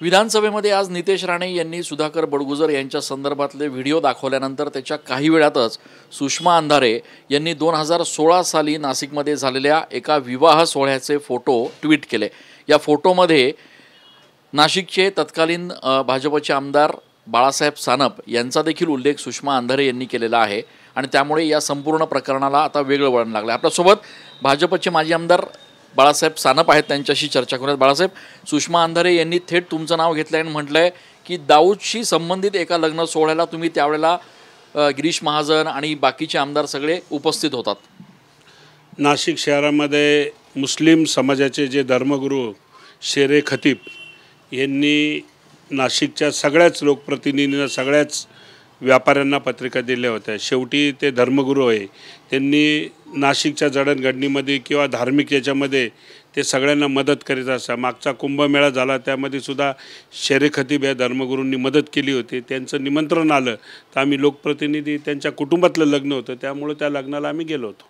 विधानसभेमध्ये आज नितेश राणे यांनी सुधाकर बडगुजर यांच्या संदर्भातले व्हिडिओ दाखवल्यानंतर त्याच्या काही वेळातच सुषमा अंधारे यांनी 2016 साली नाशिकमध्ये झालेल्या एका विवाह सोहळ्याचे फोटो ट्विट केले। या फोटोमध्ये नाशिकचे तत्कालीन भाजपचे आमदार बाळासाहेब सानप यांचा देखील उल्लेख सुषमा अंधारे यांनी केलेला आहे आणि त्यामुळे या संपूर्ण प्रकरणाला आता वेगळं वळण लागलं। आपल्यासोबत भाजपचे माजी आमदार बाळासाहेब सानप आहेत, त्यांच्याशी चर्चा करूयात। बाळासाहेब, सुषमा अंधारे यांनी थेट तुमचं नाव घेतलं आणि म्हटलंय की दाऊदशी संबंधित एका लग्न सोहळ्याला तुम्ही त्यावेळेला गिरीश महाजन आणि बाकीचे आमदार सगळे उपस्थित होतात। नाशिक शहरामध्ये मुस्लिम समाजाचे जे धर्मगुरू शेरे खतीब यांनी नाशिकच्या सगळ्याच लोकप्रतिनिधींना, सगळ्याच व्यापाऱ्यांना पत्रिका दिल्या होत्या। शेवटी ते धर्मगुरू आहे, त्यांनी नाशिकच्या जडणघडणीमध्ये किंवा धार्मिक याच्यामध्ये ते सगळ्यांना मदत करीत असतात। मागचा कुंभमेळा झाला त्यामध्ये सुद्धा शेरे खतीब या धर्मगुरूंनी मदत केली होती। त्यांचं निमंत्रण आलं तर आम्ही लोकप्रतिनिधी, त्यांच्या कुटुंबातलं लग्न होतं त्यामुळे त्या लग्नाला आम्ही गेलो होतो।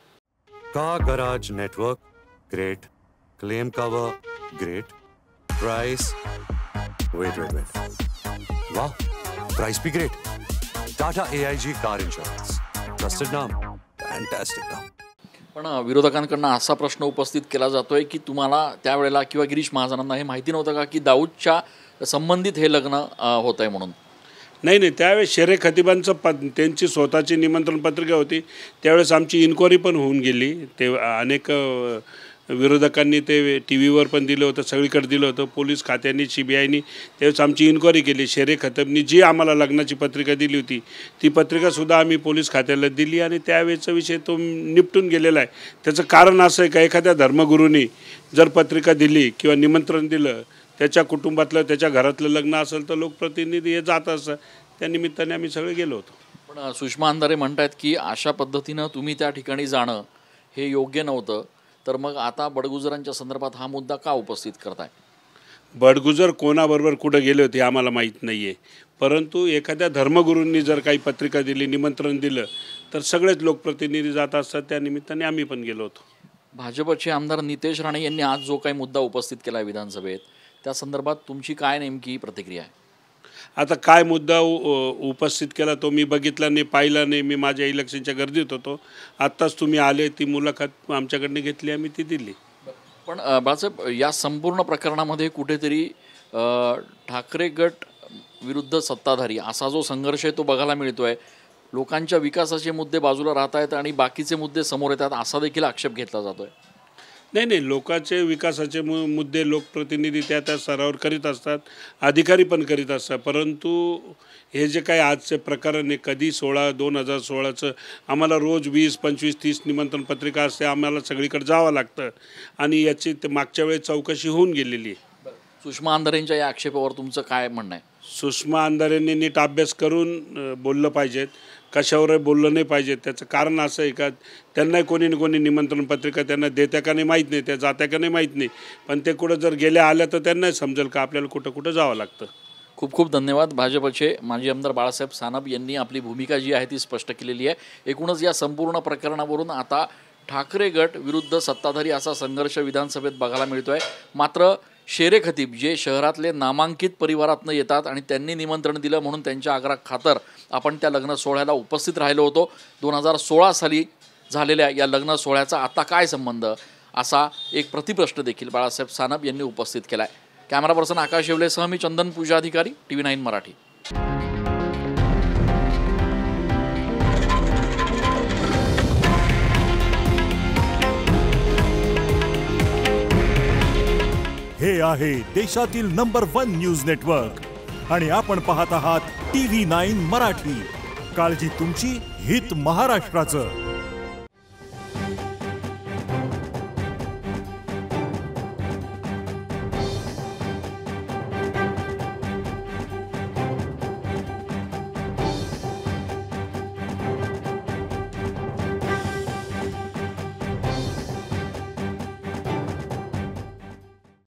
का garage network great, claim cover great, price wait वाह, प्राइस भी great. Tata AIG car insurance, trusted नाम, फॅन्टास्टिक नाम। पण विरोधकांकडून असा प्रश्न उपस्थित केला जातोय की तुम्हाला त्यावेळेला किंवा गिरीश महाजनांना हे माहिती नव्हतं का की दाऊदच्या संबंधित हे लग्न होत आहे म्हणून? नाही, त्यावेळेस शेरे खतीबांचं त्यांची स्वतःची निमंत्रण पत्रिका होती। त्यावेळेस आमची इन्क्वायरी पण होऊन गेली। ते अनेक विरोधकांनी ते TV वर पण दिलं होतं, सगळीकडे दिलं होतं। पोलीस खात्याने, CBIनी त्यावेळेस आमची इन्क्वायरी केली। शेरे खतीबनी जी आम्हाला लग्नाची पत्रिका दिली होती ती पत्रिकासुद्धा आम्ही पोलीस खात्याला दिली आणि त्यावेळेचा विषय तो निपटून गेलेला आहे। त्याचं कारण असं आहे का, एखाद्या धर्मगुरूंनी जर पत्रिका दिली किंवा निमंत्रण दिलं, त्याच्या कुटुंबातलं, त्याच्या घरातलं लग्न असेल तर लोकप्रतिनिधी हे जात असं, त्या निमित्ताने आम्ही सगळे गेलो होतो। पण सुषमा अंधारे म्हणतात की अशा पद्धतीनं तुम्ही त्या ठिकाणी जाणं हे योग्य नव्हतं, तर मग आता बडगुजरांच्या संदर्भात हा मुद्दा का उपस्थित करताय? बडगुजर कोणाबरोबर कुठं गेले होते आम्हाला माहीत नाही आहे, परंतु एखाद्या धर्मगुरूंनी जर काही पत्रिका दिली, निमंत्रण दिलं तर सगळेच लोकप्रतिनिधी जात असतात। त्या निमित्ताने आम्ही पण गेलो होतो। भाजपचे आमदार नितेश राणे यांनी आज जो काही मुद्दा उपस्थित केला विधानसभेत, त्या संदर्भात तुमची काय नेमकी प्रतिक्रिया आहे? आता काय मुद्दा उपस्थित केला तो मी बघितला नाही, पाहिला नाही। मी माझ्या इलेक्शनच्या गर्दीत होतो। आत्ताच तुम्ही आले, ती मुलाखत आमच्याकडनं घेतली, आम्ही ती दिली। पण बाळासाहेब, या संपूर्ण प्रकरणामध्ये कुठेतरी ठाकरे गट विरुद्ध सत्ताधारी असा जो संघर्ष आहे तो बघायला मिळतो आहे। लोकांच्या विकासाचे मुद्दे बाजूला राहत आहेत आणि बाकीचे मुद्दे समोर येतात असा देखील आक्षेप घेतला जातो आहे। नाही, लोकांचे विकासाचे मुद्दे लोकप्रतिनिधी त्या स्तरावर करीत असतात, अधिकारी पण करीत असतात। परंतु हे जे काही आजचे प्रकरण आहे, कधी 2016 आम्हाला रोज 20, 25, 30 निमंत्रण पत्रिका असते, आम्हाला सगळीकडे जावं लागतं आणि याची मागच्या वेळेस चौकशी होऊन गेलेली आहे। सुषमा अंधारेंच्या या आक्षेपावर तुमचं काय म्हणणं आहे? सुषमा अंधारेंनी नीट अभ्यास करून बोललं पाहिजेत, कशावर बोललं नाही पाहिजे। त्याचं कारण असं आहे का, त्यांनाही कोणी ना कोणी निमंत्रण पत्रिका त्यांना देत्या का नाही माहीत नाही, त्या जात्या का नाही माहीत नाही, पण ते कुठं जर गेल्या आल्या तर त्यांनाही समजेल का आपल्याला कुठं जावं लागतं। खूप खूप धन्यवाद। भाजपचे माजी आमदार बाळासाहेब सानप यांनी आपली भूमिका जी आहे ती स्पष्ट केलेली आहे। एकूणच या संपूर्ण प्रकरणावरून आता ठाकरे गट विरुद्ध सत्ताधारी असा संघर्ष विधानसभेत बघायला मिळतो आहे। मात्र शेरे खतीब जे शहरातले नामांकित परिवारातनं येतात आणि त्यांनी निमंत्रण दिलं म्हणून त्यांच्या आग्रहाखातर आपण त्या लग्न सोहळ्याला उपस्थित राहिलो होतो। 2016 साली झालेल्या या लग्न सोहळ्याचा आता काय संबंध, असा एक प्रतिप्रश्न देखील बाळासाहेब सानप यांनी उपस्थित केला आहे। कॅमेरा पर्सन आकाश येवलेसह मी चंदन पूजा अधिकारी, TV9 मराठी। हे आहे देशातील नंबर 1 न्यूज नेटवर्क आणि आपण पाहत आहात TV9 मराठी। काळजी तुमची, हित महाराष्ट्राचं।